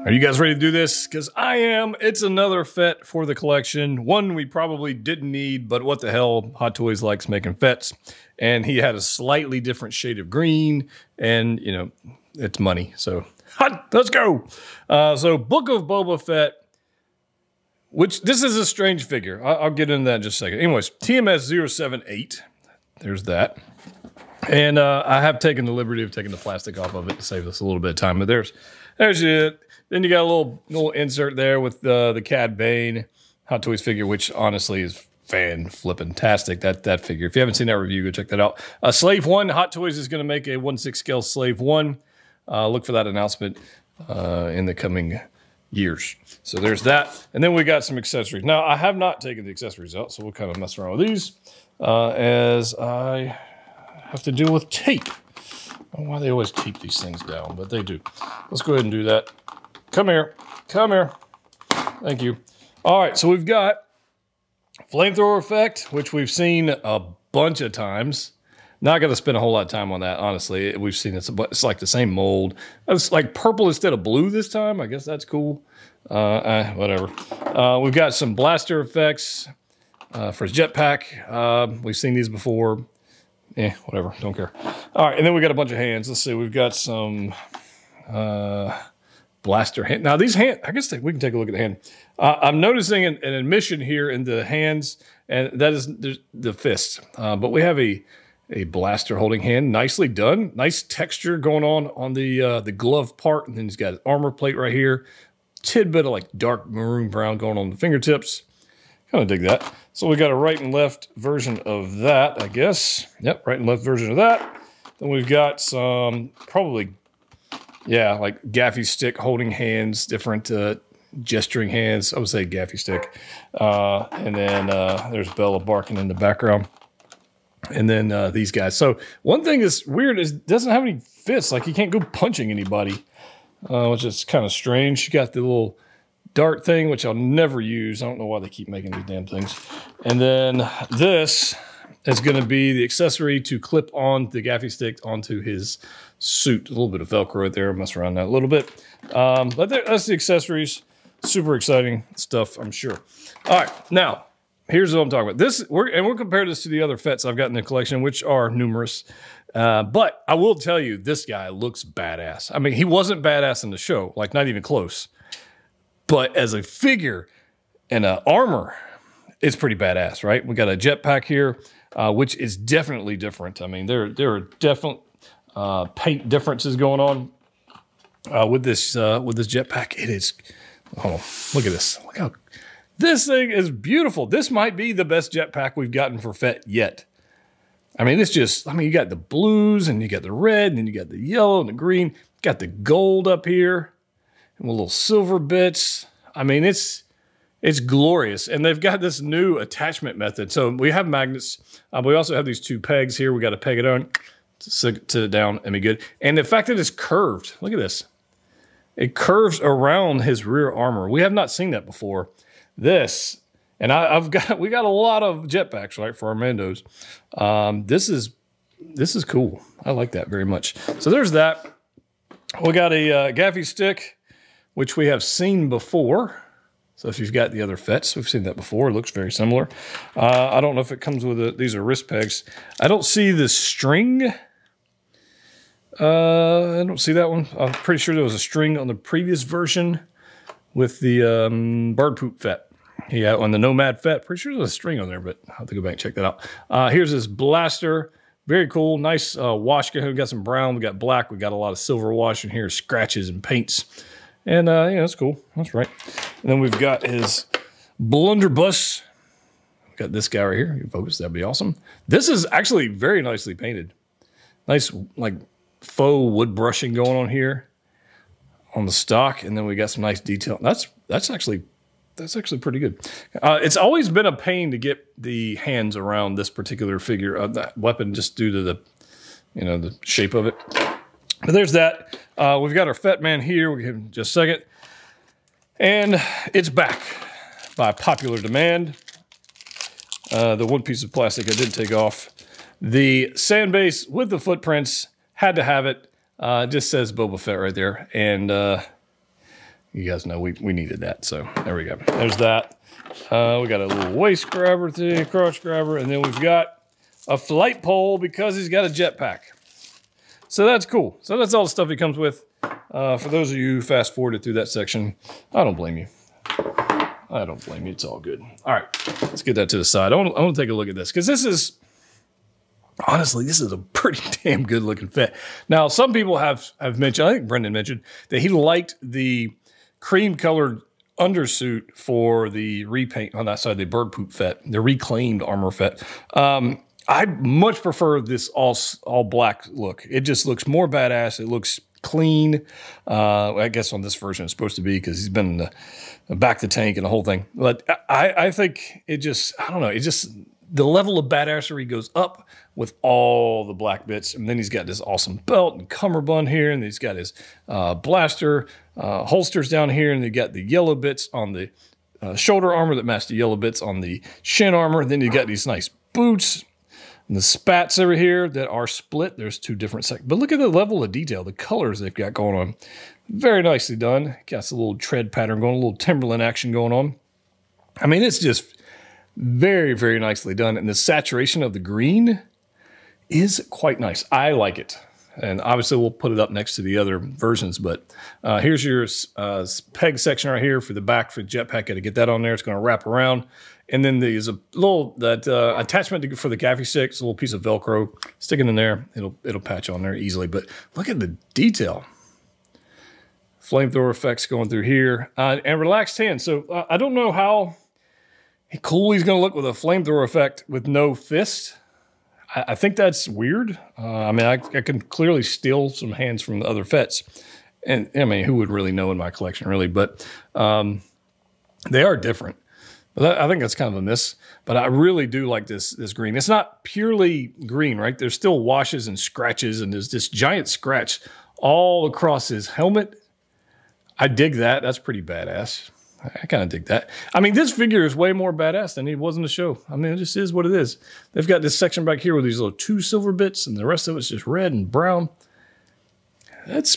Are you guys ready to do this? Because I am. It's another Fett for the collection. One we probably didn't need, but what the hell, Hot Toys likes making Fetts. And he had a slightly different shade of green, and, you know, it's money. So, let's go. So, Book of Boba Fett, which, this is a strange figure. I'll get into that in just a second. Anyways, TMS 078. There's that. And I have taken the liberty of taking the plastic off of it to save us a little bit of time. But there's it. Then you got a little insert there with the Cad Bane Hot Toys figure, which honestly is fan-flippin-tastic, that figure. If you haven't seen that review, go check that out. Slave 1, Hot Toys is going to make a 1/6 scale Slave 1. Look for that announcement in the coming years. So there's that. And then we got some accessories. Now, I have not taken the accessories out, so we'll kind of mess around with these as I have to deal with tape. I don't know why they always tape these things down, but they do. Let's go ahead and do that. Come here. Come here. Thank you. All right, so we've got Flamethrower Effect, which we've seen a bunch of times. Not going to spend a whole lot of time on that, honestly. We've seen it, but it's like the same mold. It's like purple instead of blue this time. I guess that's cool. Whatever. We've got some blaster effects for his jetpack. We've seen these before. Whatever. Don't care. All right, and then we got a bunch of hands. Let's see. We've got some blaster hand. Now these hands, I guess we can take a look at the hand. I'm noticing an admission here in the hands, and that is the fist. But we have a blaster holding hand, nicely done. Nice texture going on the glove part, and then he's got an armor plate right here. Tidbit of like dark maroon brown going on the fingertips. Kind of dig that. So we got a right and left version of that, I guess. Yep, right and left version of that. Then we've got some probably, yeah, like gaffy stick holding hands, different gesturing hands. I would say gaffy stick. And then there's Bella barking in the background. And then these guys. So one thing that's weird is it doesn't have any fists. Like, you can't go punching anybody, which is kind of strange. You got the little dart thing, which I'll never use. I don't know why they keep making these damn things. And then this is going to be the accessory to clip on the gaffy stick onto his suit. A little bit of Velcro right there. Mess around that a little bit. But that's the accessories. Super exciting stuff, I'm sure. All right, now, here's what I'm talking about. We'll compare this to the other Fetts I've got in the collection, which are numerous. But I will tell you, this guy looks badass. I mean, he wasn't badass in the show, like not even close. But as a figure and armor, it's pretty badass, right? We got a jetpack here, which is definitely different. I mean, there are definite paint differences going on with this jetpack. It is. Hold on, look at this. Look how this thing is beautiful. This might be the best jetpack we've gotten for Fett yet. I mean, it's just. I mean, you got the blues and you got the red and then you got the yellow and the green. Got the gold up here. And little silver bits. I mean, it's glorious. And they've got this new attachment method. So we have magnets. We also have these two pegs here. We got to peg it on, sit it down, and be good. And the fact that it's curved. Look at this. It curves around his rear armor. We have not seen that before. This, and we got a lot of jetpacks, right, for our Mandos. This is cool. I like that very much. So there's that. We got a gaffy stick, which we have seen before. So if you've got the other Fetts, we've seen that before. It looks very similar. I don't know if it comes with these are wrist pegs. I don't see the string. I don't see that one. I'm pretty sure there was a string on the previous version with the bird poop Fett. Yeah, on the Nomad Fett. Pretty sure there's a string on there, but I'll have to go back and check that out. Here's this blaster. Very cool. Nice wash. We got some brown. We got black. We got a lot of silver wash in here, scratches and paints. And, yeah, that's cool. That's right. And then we've got his blunderbuss. We've got this guy right here. You focus. That'd be awesome. This is actually very nicely painted. Nice, like, faux wood brushing going on here on the stock. And then we got some nice detail. That's actually pretty good. It's always been a pain to get the hands around this particular figure of that weapon just due to the shape of it. But there's that. We've got our Fett Man here. We'll give him just a second. And it's back by popular demand. The one piece of plastic I did take off. The sand base with the footprints, had to have it. It just says Boba Fett right there. And you guys know we needed that. So there we go. There's that. We got a little waist grabber thing, crotch grabber, and then we've got a flight pole because he's got a jetpack. So that's cool. So that's all the stuff he comes with. For those of you who fast forwarded through that section, I don't blame you. I don't blame you. It's all good. All right, let's get that to the side. I want to take a look at this because this is, honestly, this is a pretty damn good looking Fett. Now, some people have mentioned, I think Brendan mentioned, that he liked the cream colored undersuit for the repaint on that side, the bird poop Fett, the reclaimed armor Fett. I much prefer this all black look. It just looks more badass. It looks clean. I guess on this version it's supposed to be because he's been in the back of the tank and the whole thing. But I think it just, I don't know, it just, the level of badassery goes up with all the black bits. And then he's got this awesome belt and cummerbund here. And he's got his blaster holsters down here. And they got the yellow bits on the shoulder armor that match the yellow bits on the shin armor. And then you got these nice boots. And the spats over here that are split. There's two different sections. But look at the level of detail, the colors they've got going on. Very nicely done. Got a little tread pattern going, a little Timberland action going on. I mean, it's just very, very nicely done. And the saturation of the green is quite nice. I like it. And obviously, we'll put it up next to the other versions. But here's your peg section right here for the back for the jetpack. Got to get that on there. It's going to wrap around. And then there's a little attachment for the gaffy stick. It's a little piece of Velcro. Stick it in there. It'll patch on there easily. But look at the detail. Flamethrower effects going through here. And relaxed hand. So I don't know how cool he's going to look with a flamethrower effect with no fist. I think that's weird. I mean, I can clearly steal some hands from the other Fetts. And I mean, who would really know in my collection, really? But they are different. I think that's kind of a miss, but I really do like this green. It's not purely green, right? There's still washes and scratches, and there's this giant scratch all across his helmet. I dig that. That's pretty badass. I kind of dig that. I mean, this figure is way more badass than he was in the show. I mean, it just is what it is. They've got this section back here with these little 2 silver bits, and the rest of it's just red and brown. It's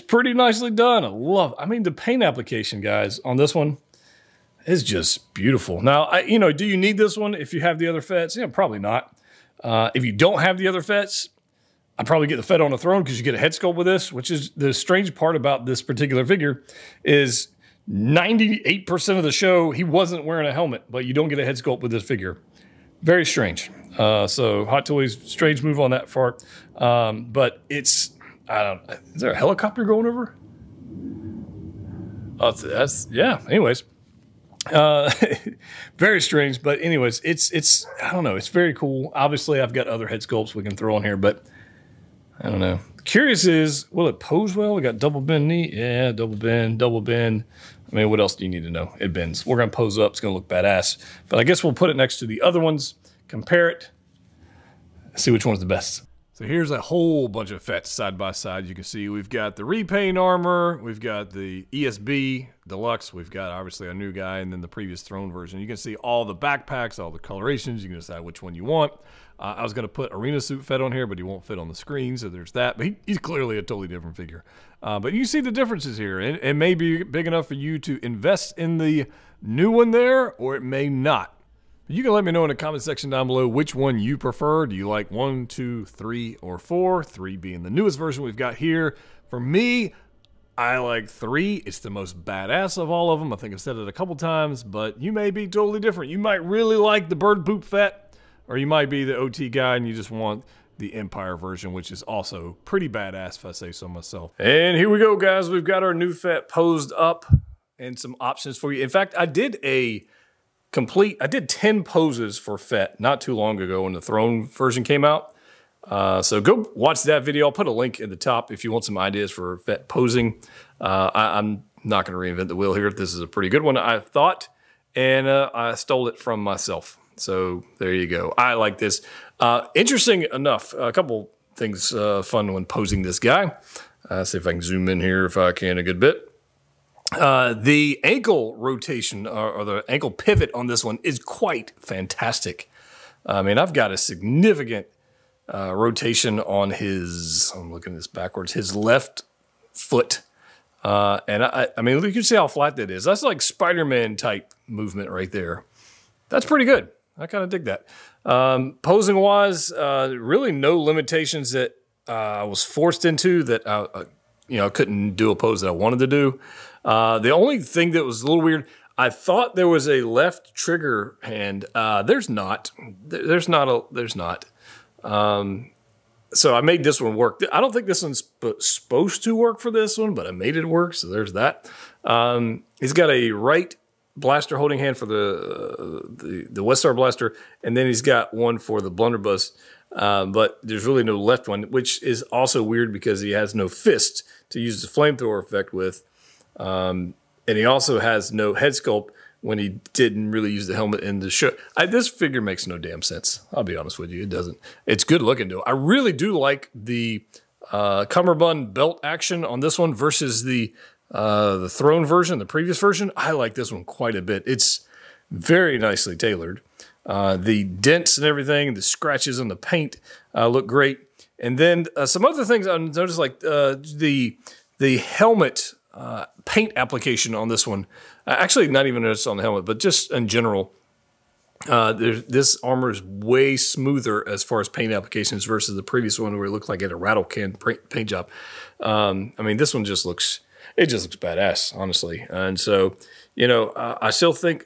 pretty nicely done. I mean, the paint application, guys, on this one, it's just beautiful. Now, do you need this one if you have the other Fetts? Yeah, probably not. If you don't have the other Fetts, I'd probably get the Fett on the throne because you get a head sculpt with this, which is the strange part about this particular figure is 98% of the show, he wasn't wearing a helmet, but you don't get a head sculpt with this figure. Very strange. So Hot Toys, strange move on that part. But it's, I don't know. Is there a helicopter going over? Yeah, anyways. Very strange, but anyways, it's I don't know, it's very cool. Obviously, I've got other head sculpts we can throw on here, but I don't know. Curious is, will it pose well? We got double bend knee, yeah, double bend. I mean, what else do you need to know? It bends. We're gonna pose up. It's gonna look badass. But I guess we'll put it next to the other ones, compare it, see which one's the best. So here's a whole bunch of Fetts side by side. You can see we've got the repaint armor, we've got the ESB Deluxe, we've got obviously a new guy, and then the previous throne version. You can see all the backpacks, all the colorations. You can decide which one you want. I was going to put Arena Suit Fett on here, but he won't fit on the screen, so there's that. But he's clearly a totally different figure. But you see the differences here. It may be big enough for you to invest in the new one there, or it may not. You can let me know in the comment section down below which one you prefer. Do you like 1, 2, 3, or 4? 3 being the newest version we've got here. For me, I like 3. It's the most badass of all of them. I think I've said it a couple times, but you may be totally different. You might really like the bird poop Fett, or you might be the OT guy and you just want the Empire version, which is also pretty badass if I say so myself. And here we go, guys. We've got our new Fett posed up and some options for you. In fact, I did 10 poses for Fett not too long ago when the throne version came out. So go watch that video. I'll put a link in the top if you want some ideas for Fett posing. I'm not going to reinvent the wheel here. This is a pretty good one, I thought, and I stole it from myself. So there you go. I like this. Interesting enough, a couple things fun when posing this guy. See if I can zoom in here if I can a good bit. The ankle rotation or the ankle pivot on this one is quite fantastic. I mean, I've got a significant rotation on his, I'm looking at this backwards, his left foot. And I mean, you can see how flat that is. That's like Spider-Man type movement right there. That's pretty good. I kind of dig that. Posing wise, really no limitations that I was forced into that I couldn't do a pose that I wanted to do. The only thing that was a little weird, I thought there was a left trigger hand. There's not. There's not. So I made this one work. I don't think this one's supposed to work for this one, but I made it work, so there's that. He's got a right blaster holding hand for the Westar blaster, and then he's got one for the blunderbuss, but there's really no left one, which is also weird because he has no fist to use the flamethrower effect with, and he also has no head sculpt when he didn't really use the helmet in the show. This figure makes no damn sense. I'll be honest with you. It doesn't. It's good looking, though. I really do like the cummerbund belt action on this one versus the throne version, the previous version. I like this one quite a bit. It's very nicely tailored. The dents and everything, the scratches on the paint look great. And then some other things I noticed, like the helmet paint application on this one. Actually, not even just on the helmet, but just in general. This armor is way smoother as far as paint applications versus the previous one where it looked like it had a rattle can paint job. I mean, this one just looks badass, honestly. And so, I still think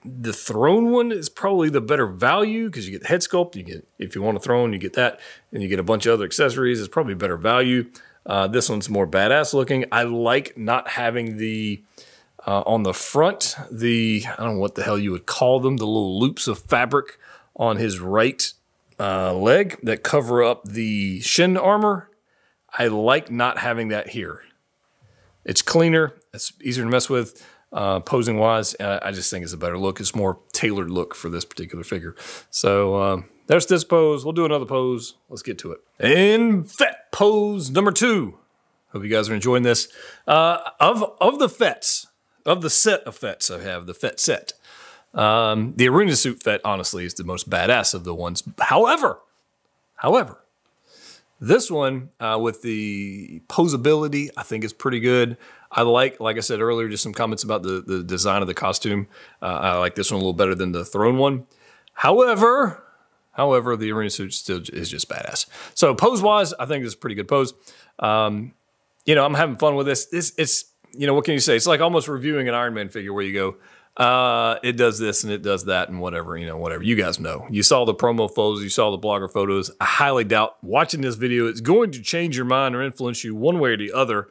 the throne one is probably the better value because you get the head sculpt. You get, if you want a throne, you get that, and you get a bunch of other accessories. It's probably better value. This one's more badass looking. I like not having the on the front, I don't know what the hell you would call them, the little loops of fabric on his right leg that cover up the shin armor. I like not having that here. It's cleaner. It's easier to mess with posing wise. I just think it's a better look. It's more tailored look for this particular figure. So there's this pose. We'll do another pose. Let's get to it. And Fett pose number 2. Hope you guys are enjoying this. Of the Fetts, of the set of Fetts I have, the Fett set, the arena suit Fett, honestly, is the most badass of the ones. However, this one with the posability, I think is pretty good. I like I said earlier, just some comments about the design of the costume. I like this one a little better than the throne one. However, the arena suit still is just badass. So pose-wise, I think this is a pretty good pose. I'm having fun with this. It's what can you say? It's like almost reviewing an Iron Man figure where you go, it does this and it does that and whatever, whatever. You guys know. You saw the promo photos, you saw the blogger photos. I highly doubt watching this video it's going to change your mind or influence you one way or the other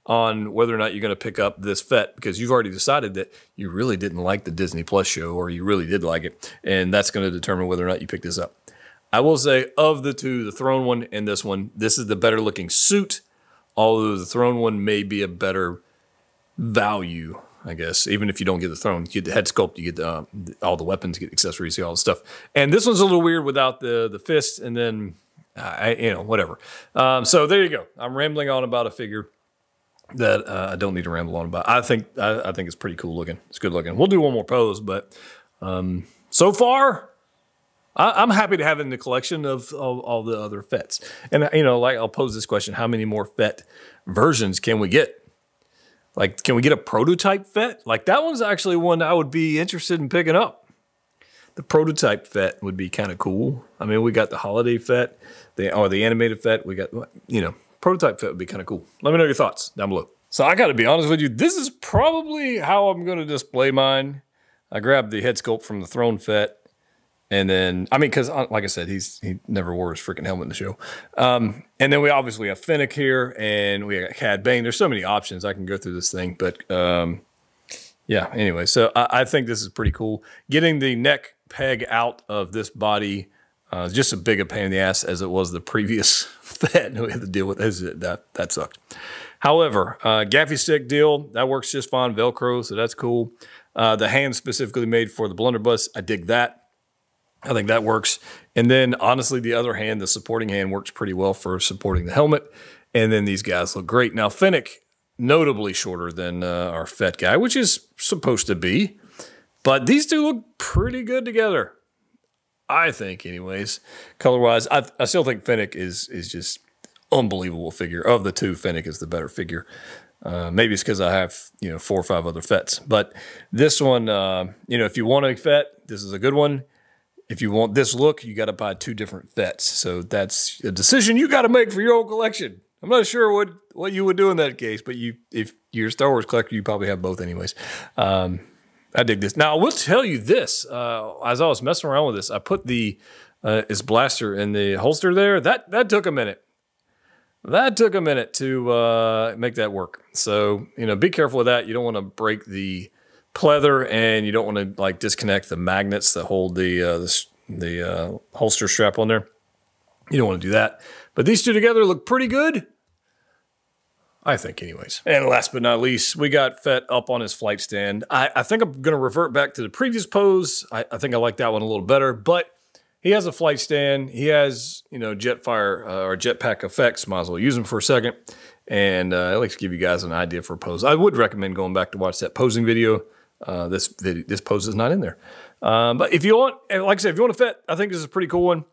on whether or not you're going to pick up this Fett, because you've already decided that you really didn't like the Disney Plus show or you really did like it, and that's going to determine whether or not you pick this up. I will say of the two, the throne one and this one, this is the better looking suit, although the throne one may be a better value, I guess. Even if you don't get the throne, you get the head sculpt, you get all the weapons, you get accessories, you get all the stuff. And this one's a little weird without the fist, and then whatever. So there you go. I'm rambling on about a figure that I don't need to ramble on about. I think it's pretty cool looking. It's good looking. We'll do one more pose, but so far, I'm happy to have it in the collection of all the other Fetts. And I'll pose this question: how many more Fett versions can we get? Like, can we get a prototype Fett? Like, that one's actually one I would be interested in picking up. The prototype Fett would be kind of cool. I mean, we got the holiday Fett, the animated Fett. We got, prototype Fett would be kind of cool. Let me know your thoughts down below. So I got to be honest with you. This is probably how I'm going to display mine. I grabbed the head sculpt from the Throne Fett. And then, because like I said, he never wore his freaking helmet in the show. And then we obviously have Fennec here, and we got Cad Bane. There's so many options. I can go through this thing, but yeah. Anyway, so I think this is pretty cool. Getting the neck peg out of this body is just as big a pain in the ass as it was the previous Fett we had to deal with. That sucked. However, gaffy stick deal, that works just fine. Velcro, so that's cool. The hand specifically made for the blunderbuss, I dig that. I think that works. And then, honestly, the other hand, the supporting hand, works pretty well for supporting the helmet. And then these guys look great. Now, Fennec, notably shorter than our Fett guy, which is supposed to be. But these two look pretty good together, I think, anyways. Color-wise, I still think Fennec is just unbelievable figure. Of the two, Fennec is the better figure. Maybe it's because I have, 4 or 5 other Fetts. But this one, if you want a Fett, this is a good one. If you want this look, you got to buy 2 different Fetts. So that's a decision you got to make for your own collection. I'm not sure what you would do in that case, but if you're a Star Wars collector, you probably have both anyways. I dig this. Now, I will tell you this. As I was messing around with this, I put his blaster in the holster there. That took a minute. That took a minute to make that work. So, be careful with that. You don't want to break the pleather, and you don't want to disconnect the magnets that hold the holster strap on there. You don't want to do that. But these two together look pretty good, I think anyways. And last but not least, we got Fett up on his flight stand. I think I'm going to revert back to the previous pose. I think I like that one a little better, but he has a flight stand. He has, Jetfire or jetpack effects. Might as well use them for a second. And I like to give you guys an idea for a pose. I would recommend going back to watch that posing video. This pose is not in there. But if you want, like I said, if you want a Fett, I think this is a pretty cool one.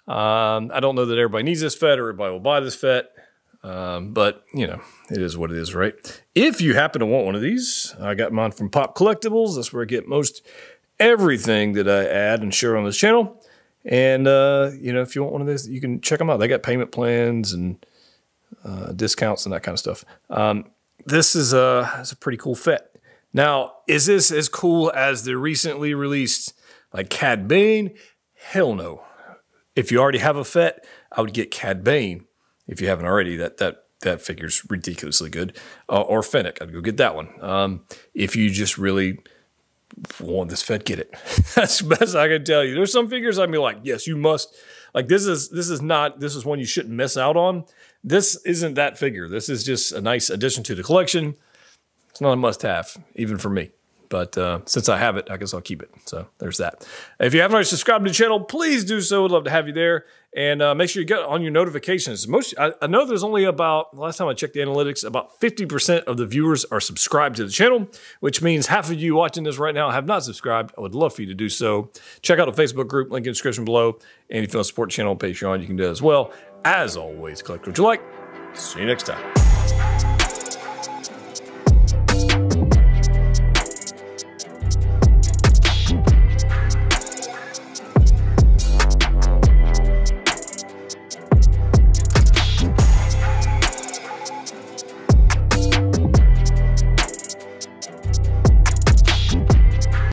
I don't know that everybody needs this Fett or everybody will buy this Fett. But, it is what it is, right? If you happen to want one of these, I got mine from Pop Collectibles. That's where I get most everything that I add and share on this channel. And, if you want one of these, you can check them out. They got payment plans and discounts and that kind of stuff. This is a pretty cool Fett. Now, is this as cool as the recently released, Cad Bane? Hell no. If you already have a Fett, I would get Cad Bane. If you haven't already, that figure's ridiculously good. Or Fennec, I'd go get that one. If you just really want this Fett, get it. That's the best I can tell you. There's some figures I'd be like, yes, you must. This is one you shouldn't miss out on. This isn't that figure. This is just a nice addition to the collection. It's not a must-have, even for me. But since I have it, I guess I'll keep it. So there's that. If you haven't already subscribed to the channel, please do so. I'd love to have you there. And make sure you get on your notifications. I know there's only about, last time I checked the analytics, about 50% of the viewers are subscribed to the channel, which means half of you watching this right now have not subscribed. I would love for you to do so. Check out the Facebook group, link in the description below. And if you want to support the channel on Patreon, you can do that as well. As always, collect what you like. See you next time.